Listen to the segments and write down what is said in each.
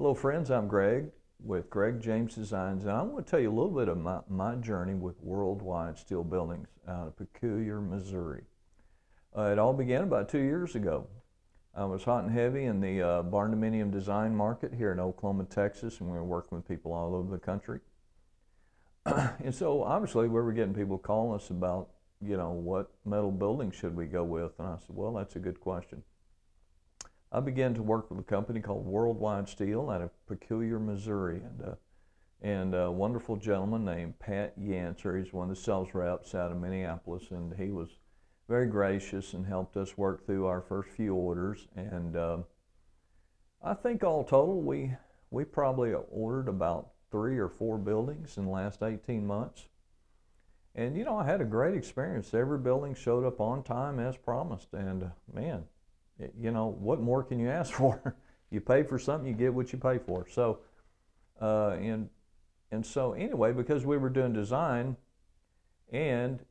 Hello friends, I'm Greg with Greg James Designs, and I want to tell you a little bit of my journey with Worldwide Steel Buildings out of Peculiar, Missouri. It all began about 2 years ago. I was hot and heavy in the barn dominium design market here in Oklahoma, Texas, and we were working with people all over the country. And so obviously we were getting people calling us about, what metal building should we go with? And I said, well, that's a good question. I began to work with a company called Worldwide Steel out of Peculiar, Missouri, and a wonderful gentleman named Pat Yancer. He's one of the sales reps out of Minneapolis, and he was very gracious and helped us work through our first few orders. And I think all total, we probably ordered about 3 or 4 buildings in the last 18 months. And I had a great experience. Every building showed up on time as promised, and man, what more can you ask for? You pay for something, you get what you pay for. So, and so anyway, because we were doing design, and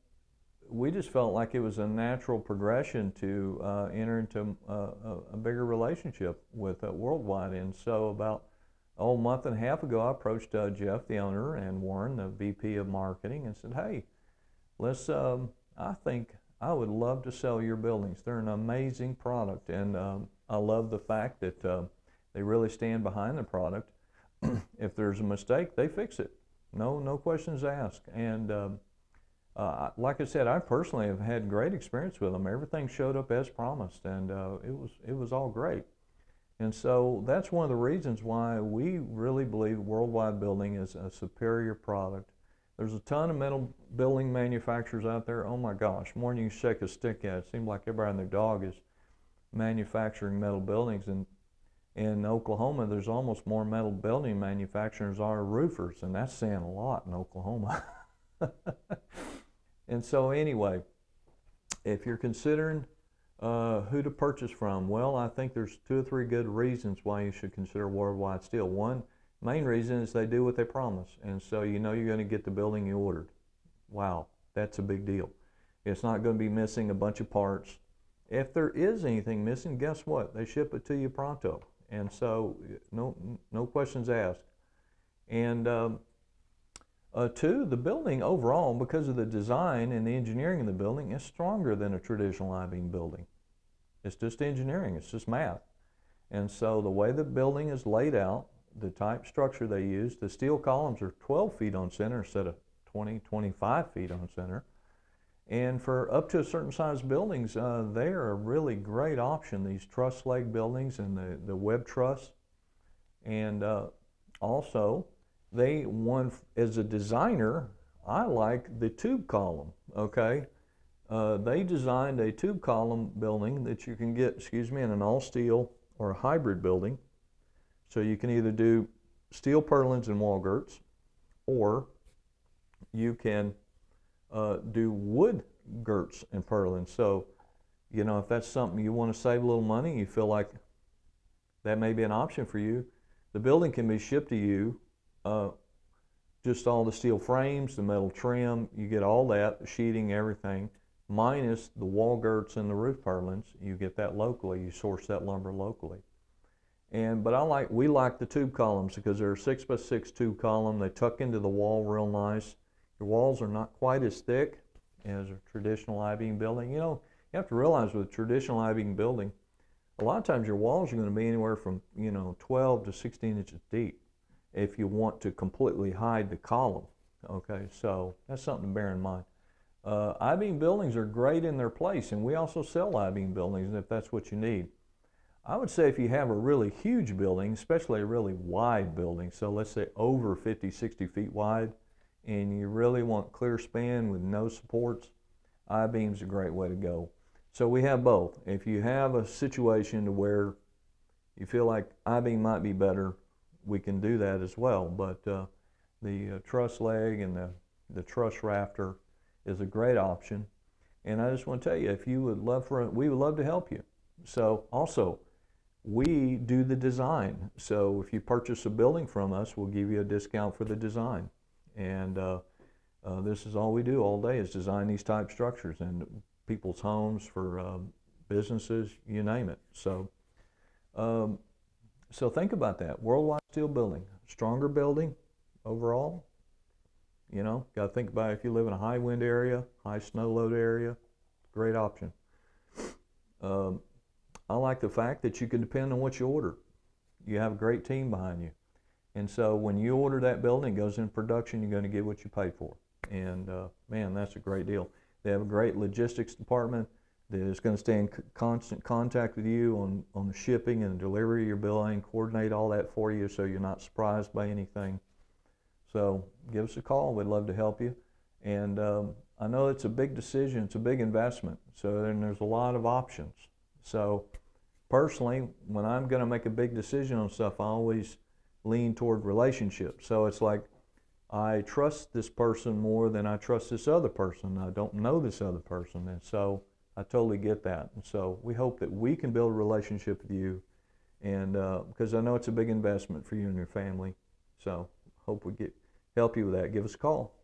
we just felt like it was a natural progression to enter into a bigger relationship with Worldwide. And so about a month and a half ago, I approached Jeff, the owner, and Warren, the VP of marketing, and said, hey, I think I would love to sell your buildings. They're an amazing product, and I love the fact that they really stand behind the product. If there's a mistake, they fix it. No questions asked. And like I said, I personally have had great experience with them. Everything showed up as promised, and it was all great. And so that's one of the reasons why we really believe Worldwide Building is a superior product. There's a ton of metal building manufacturers out there. Oh my gosh, more than you can shake a stick at. It seems like everybody and their dog is manufacturing metal buildings. And in Oklahoma, there's almost more metal building manufacturers than are roofers, and that's saying a lot in Oklahoma. And so anyway, if you're considering who to purchase from, well, I think there's 2 or 3 good reasons why you should consider Worldwide Steel. One main reason is they do what they promise, and so you're going to get the building you ordered. Wow, that's a big deal. It's not going to be missing a bunch of parts. If there is anything missing, guess what? They ship it to you pronto, and so no questions asked. And 2, the building overall, because of the design and the engineering of the building, is stronger than a traditional I-beam building. It's just engineering, it's just math. And so the way the building is laid out, the type structure they use, the steel columns are 12 feet on center instead of 25 feet on center. And for up to a certain size buildings, they are a really great option, these truss leg buildings and the web truss. And also, as a designer, I like the tube column, okay? They designed a tube column building that you can get, in an all steel or a hybrid building. So you can either do steel purlins and wall girts, or you can do wood girts and purlins. So, if that's something you want to save a little money, you feel like that may be an option for you, the building can be shipped to you, just all the steel frames, the metal trim, you get all that, the sheeting, everything, minus the wall girts and the roof purlins. You get that locally, you source that lumber locally. But we like the tube columns because they're a 6x6 tube column. They tuck into the wall real nice. Your walls are not quite as thick as a traditional I-beam building. You have to realize with a traditional I-beam building, a lot of times your walls are going to be anywhere from 12 to 16 inches deep if you want to completely hide the column. Okay, so that's something to bear in mind. I-beam buildings are great in their place, and we also sell I-beam buildings if that's what you need. I would say if you have a really huge building, especially a really wide building, so let's say over 50, 60 feet wide, and you really want clear span with no supports, I-beam's a great way to go. So we have both. If you have a situation to where you feel like I-beam might be better, we can do that as well. But the truss leg and the truss rafter is a great option. And I just want to tell you, if you would we would love to help you. So also, we do the design. So if you purchase a building from us, we'll give you a discount for the design. And this is all we do all day, is design these type structures in people's homes, for businesses, you name it. So So think about that. Worldwide steel building, stronger building overall. You know, got to think about if you live in a high wind area, high snow load area, great option. I like the fact that you can depend on what you order. You have a great team behind you. And so when you order that building, it goes in production, you're going to get what you paid for. And man, that's a great deal. They have a great logistics department that is going to stay in constant contact with you on the shipping and the delivery of your building, coordinate all that for you so you're not surprised by anything. So give us a call. We'd love to help you. And I know it's a big decision. It's a big investment. So then there's a lot of options. So personally, when I'm going to make a big decision on stuff, I always lean toward relationships. So it's like I trust this person more than I trust this other person. I don't know this other person. And so I totally get that. And so we hope that we can build a relationship with you, and because I know it's a big investment for you and your family. So hope we help you with that. Give us a call.